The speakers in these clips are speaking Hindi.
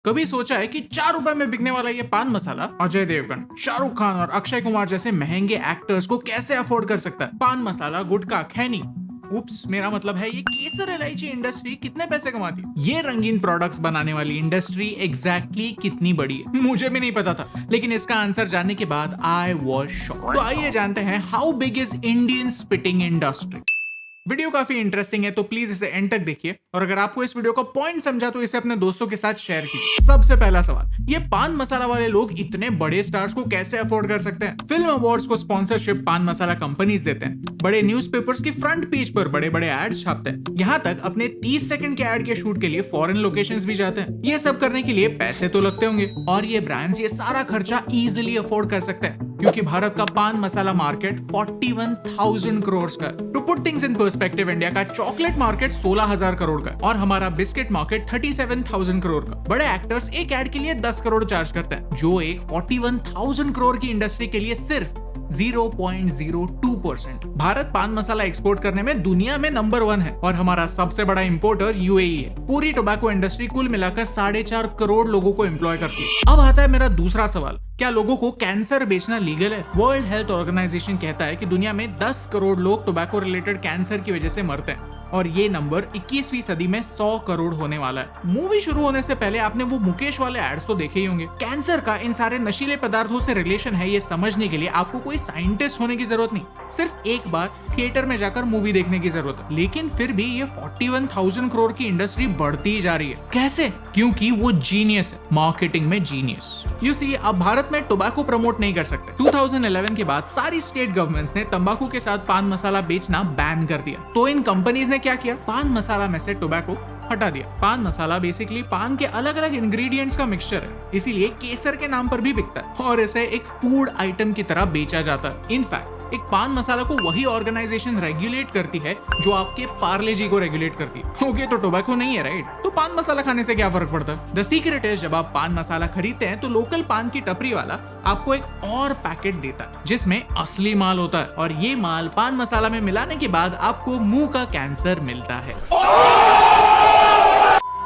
कभी सोचा है कि 4 रुपए में बिकने वाला ये पान मसाला अजय देवगन, शाहरुख खान और अक्षय कुमार जैसे महंगे एक्टर्स को कैसे अफोर्ड कर सकता है? पान मसाला, गुटखा, खैनी, उप्स, मेरा मतलब है ये केसर इलायची इंडस्ट्री कितने पैसे कमाती है? ये रंगीन प्रोडक्ट्स बनाने वाली इंडस्ट्री एग्जैक्टली कितनी बड़ी है मुझे भी नहीं पता था, लेकिन इसका आंसर जानने के बाद आई वाज शॉक्ड। तो आइए जानते हैं how big is Indian spitting industry. Video काफी इंटरेस्टिंग है तो प्लीज इसे एंड तक देखिए, और अगर आपको इस वीडियो का पॉइंट समझा तो इसे अपने दोस्तों के साथ शेयर कीजिए। सबसे पहला सवाल, ये पान मसाला वाले लोग इतने बड़े स्टार्स को कैसे अफोर्ड कर सकते हैं? फिल्म अवार्ड्स को स्पॉन्सरशिप पान मसाला कंपनीज देते हैं, बड़े न्यूज़पेपर्स की फ्रंट पेज पर बड़े बड़े एड्स छापते हैं, यहाँ तक अपने 30 सेकंड के एड के शूट के लिए फॉरेन लोकेशंस भी जाते हैं। ये सब करने के लिए पैसे तो लगते होंगे, और ये ब्रांड्स ये सारा खर्चा इजीली अफोर्ड कर सकते हैं क्योंकि भारत का पान मसाला मार्केट 41,000 करोड़ का है। To put things in perspective, India का चॉकलेट मार्केट 16,000 करोड़ का है और हमारा बिस्किट मार्केट 37,000 करोड़ का। बड़े एक्टर्स एक एड के लिए 10 करोड़ चार्ज करते हैं, जो एक 41,000 करोड़ की इंडस्ट्री के लिए सिर्फ 0.02%। भारत पान मसाला एक्सपोर्ट करने में दुनिया में नंबर 1 है और हमारा सबसे बड़ा इंपोर्टर यूएई है। पूरी टोबैको इंडस्ट्री कुल मिलाकर 4.5 करोड़ लोगों को एम्प्लॉय करती है। अब आता है मेरा दूसरा सवाल, क्या लोगों को कैंसर बेचना लीगल है? वर्ल्ड हेल्थ ऑर्गेनाइजेशन कहता है कि दुनिया में 10 करोड़ लोग टोबैको रिलेटेड कैंसर की वजह से मरते हैं और ये नंबर 21वीं सदी में 100 करोड़ होने वाला है। मूवी शुरू होने से पहले आपने वो मुकेश वाले एड्स तो देखे ही होंगे। कैंसर का इन सारे नशीले पदार्थों से रिलेशन है ये समझने के लिए आपको कोई साइंटिस्ट होने की जरूरत नहीं, सिर्फ एक बार थिएटर में जाकर मूवी देखने की जरूरत है। लेकिन फिर भी ये 41,000 करोड़ की इंडस्ट्री बढ़ती ही जा रही है। कैसे? क्योंकि वो जीनियस है, मार्केटिंग में जीनियस। यू सी, अब भारत में टोबैको प्रमोट नहीं कर सकते। 2011 के बाद सारी स्टेट गवर्नमेंट्स ने तंबाकू के साथ पान मसाला बेचना बैन कर दिया। तो इन कंपनीज ने क्या किया? पान मसाला में से टोबैको हटा दिया। पान मसाला बेसिकली पान के अलग अलग इंग्रेडिएंट्स का मिक्सचर है, इसीलिए केसर के नाम पर भी बिकता है और इसे एक फूड आइटम की तरह बेचा जाता है। इनफैक्ट एक पान मसाला को वही ऑर्गेनाइजेशन रेगुलेट करती है जो आपके पार्ले जी को रेगुलेट करती है। ओके, तो टोबैको नहीं है, राइट? तो पान मसाला खाने से क्या फर्क पड़ता है? द सीक्रेट इज, जब आप पान मसाला खरीदते हैं तो लोकल पान की टपरी वाला आपको एक और पैकेट देता है जिसमें असली माल होता है, और ये माल पान मसाला में मिलाने के बाद आपको मुंह का कैंसर मिलता है।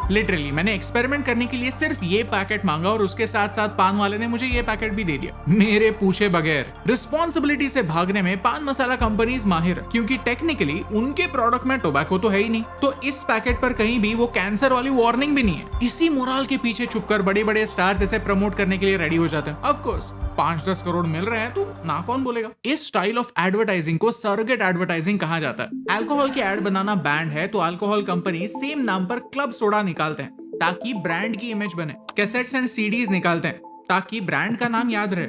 लिटरली मैंने एक्सपेरिमेंट करने के लिए सिर्फ ये पैकेट मांगा और उसके साथ साथ पान वाले ने मुझे ये पैकेट भी दे दिया, मेरे पूछे बगैर। रिस्पॉन्सिबिलिटी से भागने में पान मसाला कंपनीज माहिर है क्योंकि टेक्निकली उनके प्रोडक्ट में टोबैको तो है ही नहीं, तो इस पैकेट पर कहीं भी वो कैंसर वाली वार्निंग भी नहीं है। इसी मोरल के पीछे छुपकर बड़े बड़े स्टार्स इसे प्रमोट करने के लिए रेडी हो जाते हैं। ऑफ कोर्स 5-10 करोड़ मिल रहे हैं तो ना कौन बोलेगा। इस स्टाइल ऑफ एडवर्टाइजिंग को सरोगेट एडवर्टाइजिंग कहा जाता है। अल्कोहल के एड बनाना बैंड है तो अल्कोहल कंपनी सेम नाम पर क्लब सोडा निकालते हैं ताकि ब्रांड की इमेज बने। कैसेट्स एंड सीडीज निकालते हैं ताकि ब्रांड का नाम याद रहे।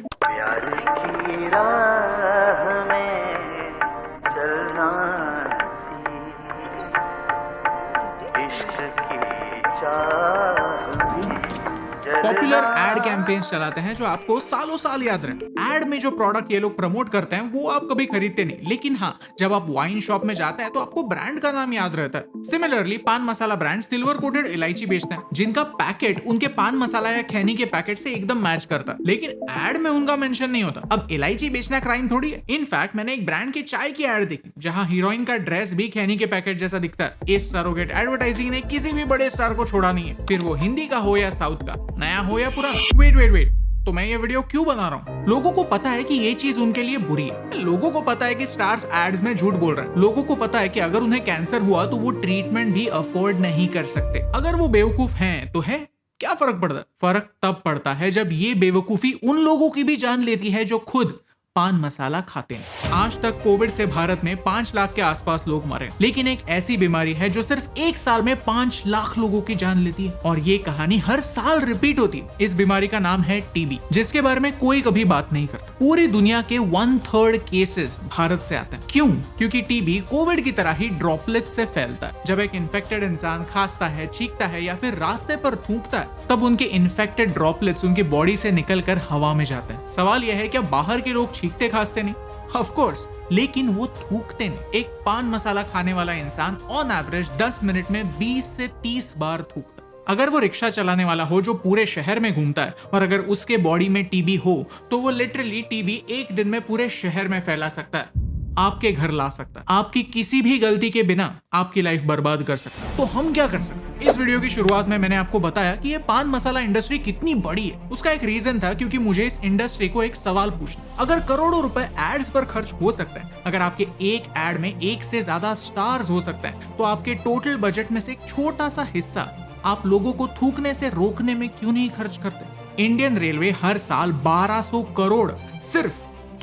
पॉपुलर एड कैंपेन्स चलाते हैं जो आपको सालों साल याद रहे। एड में जो प्रोडक्ट ये लोग प्रमोट करते हैं वो आप कभी खरीदते नहीं, लेकिन हाँ, जब आप वाइन शॉप में जाते हैं तो आपको ब्रांड का नाम याद रहता है। सिमिलरली पान मसाला ब्रांड सिल्वर कोटेड इलायची बेचते हैं जिनका पैकेट उनके पान मसाला या खैनी के पैकेट से एकदम मैच करता है, लेकिन एड में उनका मेंशन नहीं होता। अब इलायची बेचना क्राइम थोड़ी है। इनफैक्ट मैंने एक ब्रांड की चाय की एड देखी जहाँ हीरोइन का ड्रेस भी खैनी के पैकेट जैसा दिखता है। इस सरोगेट एडवर्टाइजिंग ने किसी भी बड़े स्टार को छोड़ा नहीं है, फिर वो हिंदी का हो या साउथ का, नया हो या पुराना। वेट, तो मैं ये वीडियो क्यों बना रहा हूँ? लोगों को पता है कि ये चीज उनके लिए बुरी है। लोगों को पता है कि स्टार्स एड्स में झूठ बोल रहे हैं। लोगों को पता है कि अगर उन्हें कैंसर हुआ तो वो ट्रीटमेंट भी अफोर्ड नहीं कर सकते। अगर वो बेवकूफ हैं तो है, क्या फर्क पड़ता है? फर्क तब पड़ता है जब ये बेवकूफी उन लोगों की भी जान लेती है जो खुद पान मसाला खाते हैं। आज तक कोविड से भारत में 5 लाख के आसपास लोग मरे, लेकिन एक ऐसी बीमारी है जो सिर्फ 1 साल में 5 लाख लोगों की जान लेती है, और ये कहानी हर साल रिपीट होती है। इस बीमारी का नाम है टीबी, जिसके बारे में कोई कभी बात नहीं करता। पूरी दुनिया के 1/3 केसेस भारत से आते हैं। क्यों? क्योंकि टीबी कोविड की तरह ही ड्रॉपलेट से फैलता है। जब एक इन्फेक्टेड इंसान खांसता है, छींकता है या फिर रास्ते पर थूकता है, तब उनके इन्फेक्टेड ड्रॉपलेट्स उनकी बॉडी से निकलकर हवा में जाते हैं। सवाल यह है, क्या बाहर के लोग छींकते खांसते नहीं? ऑफ कोर्स, लेकिन वो थूकते नहीं। एक पान मसाला खाने वाला इंसान ऑन एवरेज 10 मिनट में 20 से 30 बार थूकता है। अगर वो रिक्शा चलाने वाला हो जो पूरे शहर में घूमता है और अगर उसके बॉडी में टीबी हो तो वो लिटरली टीबी एक दिन में पूरे शहर में फैला सकता है। आपके घर ला सकता है, आपकी किसी भी गलती के बिना आपकी लाइफ बर्बाद कर सकता है। तो हम क्या कर सकते हैं? इस वीडियो की शुरुआत में मैंने आपको बताया कि ये पान मसाला इंडस्ट्री कितनी बड़ी है। उसका एक रीजन था क्योंकि मुझे इस इंडस्ट्री को एक सवाल पूछना, अगर करोड़ों रुपए एड्स पर खर्च हो सकता है, अगर आपके एक एड में एक से ज्यादा स्टार्स हो सकता है, तो आपके टोटल बजट में से एक छोटा सा हिस्सा आप लोगों को थूकने से रोकने में क्यों नहीं खर्च करते? इंडियन रेलवे हर साल 1200 करोड़ सिर्फ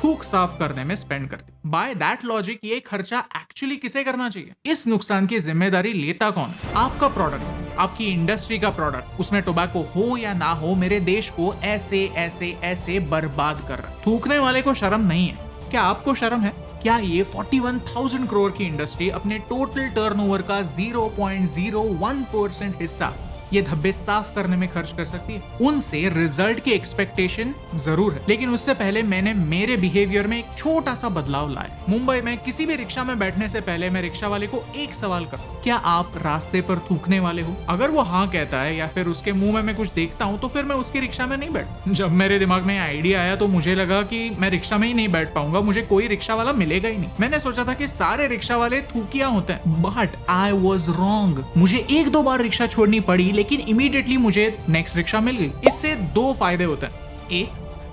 थूक साफ करने में स्पेंड करती। बाय दैट लॉजिक ये खर्चा एक्चुअली किसे करना चाहिए? इस नुकसान की जिम्मेदारी लेता कौन है? आपका प्रोडक्ट, आपकी इंडस्ट्री का प्रोडक्ट, उसमें टोबैको हो या ना हो, मेरे देश को ऐसे ऐसे ऐसे बर्बाद कर रहा है। थूकने वाले को शर्म नहीं है? क्या आपको शर्म है? क्या ये 41,000 करोड़ की इंडस्ट्री अपने टोटल टर्नओवर का 0.01% हिस्सा ये धब्बे साफ करने में खर्च कर सकती है? उनसे रिजल्ट की एक्सपेक्टेशन जरूर है, लेकिन उससे पहले मैंने मेरे बिहेवियर में एक छोटा सा बदलाव लाया। मुंबई में किसी भी रिक्शा में बैठने से पहले मैं रिक्शा वाले को एक सवाल करता हूं, क्या आप रास्ते पर थूकने वाले हो? अगर वो हाँ कहता है या फिर उसके मुंह में मैं कुछ देखता हूँ तो फिर मैं उसकी रिक्शा में नहीं बैठ। जब मेरे दिमाग में आइडिया आया तो मुझे लगा कि मैं रिक्शा में ही नहीं बैठ पाऊंगा, मुझे कोई रिक्शा वाला मिलेगा ही नहीं। मैंने सोचा था कि सारे रिक्शा वाले थूकिया होते हैं, बट आई वॉज रॉन्ग। मुझे एक दो बार रिक्शा छोड़नी पड़ी, लेकिन इमीडिएटली मुझे नेक्स्ट रिक्शा मिल गई। इससे दो फायदे होते हैं। एक,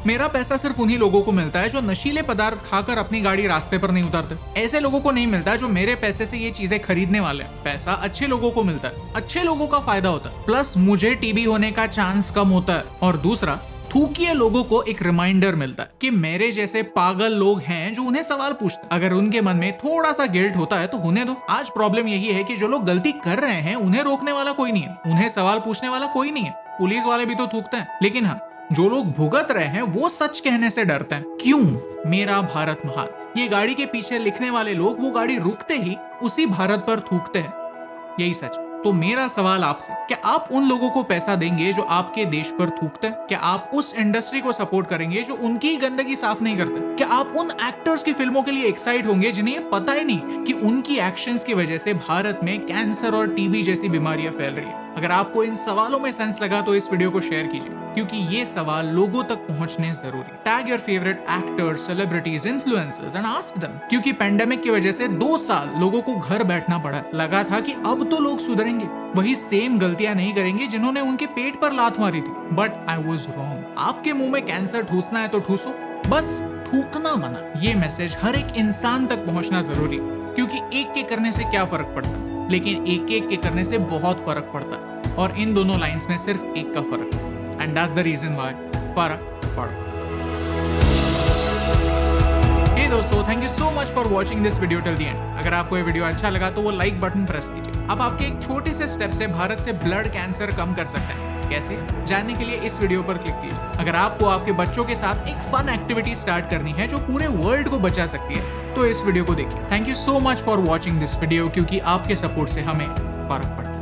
मेरा पैसा सिर्फ उन्हीं लोगों को मिलता है जो नशीले पदार्थ खाकर अपनी गाड़ी रास्ते पर नहीं उतारते। ऐसे लोगों को नहीं मिलता जो मेरे पैसे से ये चीजें खरीदने वाले हैं। पैसा अच्छे लोगों को मिलता है, अच्छे लोगों का फायदा होता है, प्लस मुझे टीबी होने का चांस कम होता है। और दूसरा, थूकिए लोगों को एक रिमाइंडर मिलता है कि मेरे जैसे पागल लोग हैं जो उन्हें सवाल पूछते। अगर उनके मन में थोड़ा सा गिल्ट होता है तो होने दो। आज प्रॉब्लम यही है कि जो लोग गलती कर रहे हैं उन्हें रोकने वाला कोई नहीं है, उन्हें सवाल पूछने वाला कोई नहीं है। पुलिस वाले भी तो थूकते हैं, लेकिन हाँ, जो लोग भुगत रहे हैं वो सच कहने से डरते हैं। क्यों? मेरा भारत महान। ये गाड़ी के पीछे लिखने वाले लोग वो गाड़ी रुकते ही उसी भारत पर थूकते हैं, यही सच। तो मेरा सवाल आपसे, क्या आप उन लोगों को पैसा देंगे जो आपके देश पर थूकते हैं? क्या आप उस इंडस्ट्री को सपोर्ट करेंगे जो उनकी गंदगी साफ नहीं करते? क्या आप उन एक्टर्स की फिल्मों के लिए एक्साइट होंगे जिन्हें ये पता ही नहीं कि उनकी एक्शंस की वजह से भारत में कैंसर और टीबी जैसी बीमारियां फैल रही है? अगर आपको इन सवालों में सेंस लगा तो इस वीडियो को शेयर कीजिए, क्योंकि ये सवाल लोगों तक पहुंचने जरूरी। Tag your favourite actors, celebrities, influencers and ask them. क्योंकि पेंडेमिक की वजह से 2 साल लोगों को घर बैठना पड़ा। लगा था कि अब तो लोग सुधरेंगे, वही सेम गलतियां नहीं करेंगे जिन्होंने उनके पेट पर लात मारी थी। But I was wrong. आपके मुंह में कैंसर ठूसना है तो ठूसो, बस थूकना मना। ये मैसेज हर एक इंसान तक पहुंचना जरूरी, क्योंकि एक के करने से क्या फर्क पड़ता है, लेकिन एक एक के करने से बहुत फर्क पड़ता है। और इन दोनों लाइंस में सिर्फ एक का फर्क है, and that's the reason why फर्क पड़ता। हे दोस्तों, thank you so much for watching this video till the end. अगर आपको ये वीडियो अच्छा लगा तो वो लाइक बटन प्रेस कीजिए। अब आपके एक छोटे से स्टेप से भारत से ब्लड कैंसर कम कर सकते हैं। कैसे? जानने के लिए इस वीडियो पर क्लिक कीजिए। अगर आपको आपके बच्चों के साथ एक फन एक्टिविटी स्टार्ट करनी है जो पूरे वर्ल्ड को बचा सकती है, तो इस वीडियो को देखिए। Thank you so much for watching this video, क्योंकि आपके सपोर्ट से हमें फर्क पड़ता है।